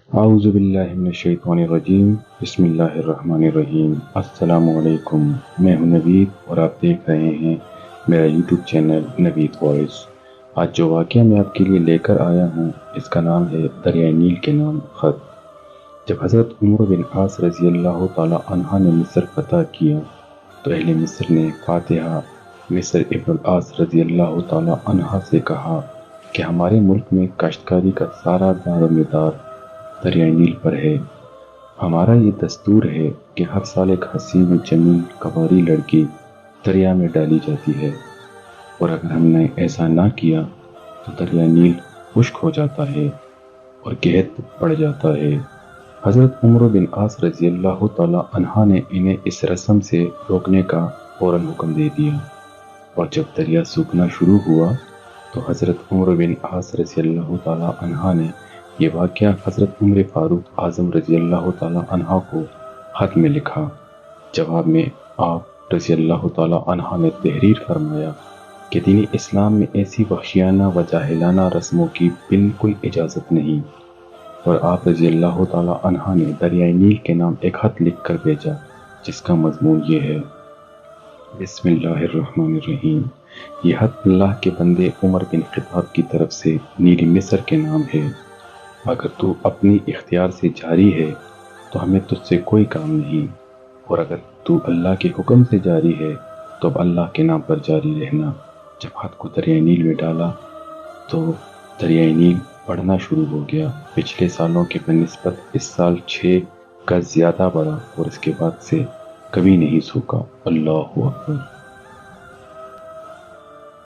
اعوذ باللہ من الشیطان الرجیم، بسم اللہ الرحمن الرحیم۔ السلام علیکم، میں ہوں نوید اور آپ دیکھ رہے ہیں میرا یوٹیوب چینل نوید وائس۔ آج جو واقعہ میں آپ کے لیے لے کر آیا ہوں اس کا نام ہے دریائے نیل کے نام خط۔ جب حضرت عمر بن عاص رضی اللہ تعالیٰ عنہ نے مصر فتح کیا تو اہل مصر نے فاتحہ مصر ابن العاص رضی اللہ تعالیٰ عنہ سے کہا کہ ہمارے ملک میں کاشتکاری کا سارا دار و مدار دریائے نیل پر ہے۔ ہمارا یہ دستور ہے کہ ہر سال ایک حسین جمیل کنواری لڑکی دریا میں ڈالی جاتی ہے، اور اگر ہم نے ایسا نہ کیا تو دریائے نیل خشک ہو جاتا ہے اور قحط پڑ جاتا ہے۔ حضرت عمر بن عاص رضی اللہ تعالیٰ عنہ نے انہیں اس رسم سے روکنے کا فوراً حکم دے دیا، اور جب دریا سوکھنا شروع ہوا تو حضرت عمر بن عاص رضی اللہ تعالیٰ عنہ نے یہ واقعہ حضرت عمر فاروق اعظم رضی اللہ تعالیٰ عنہ کو خط میں لکھا۔ جواب میں آپ رضی اللہ تعالیٰ عنہ نے تحریر فرمایا کہ دین اسلام میں ایسی وحشیانہ و جاہلانہ رسموں کی بالکل اجازت نہیں، اور آپ رضی اللہ تعالیٰ عنہ نے دریائے نیل کے نام ایک خط لکھ کر بھیجا جس کا مضمون یہ ہے: بسم اللہ الرحمن الرحیم۔ یہ خط اللہ کے بندے عمر بن خطاب کی طرف سے نیل مصر کے نام ہے۔ اگر تو اپنی اختیار سے جاری ہے تو ہمیں تجھ سے کوئی کام نہیں، اور اگر تو اللہ کے حکم سے جاری ہے تو اب اللہ کے نام پر جاری رہنا۔ جب خط کو دریائے نیل میں ڈالا تو دریائے نیل بڑھنا شروع ہو گیا۔ پچھلے سالوں کے بنسبت اس سال 6 گز زیادہ بڑھا اور اس کے بعد سے کبھی نہیں سوکھا۔ اللہ اکبر۔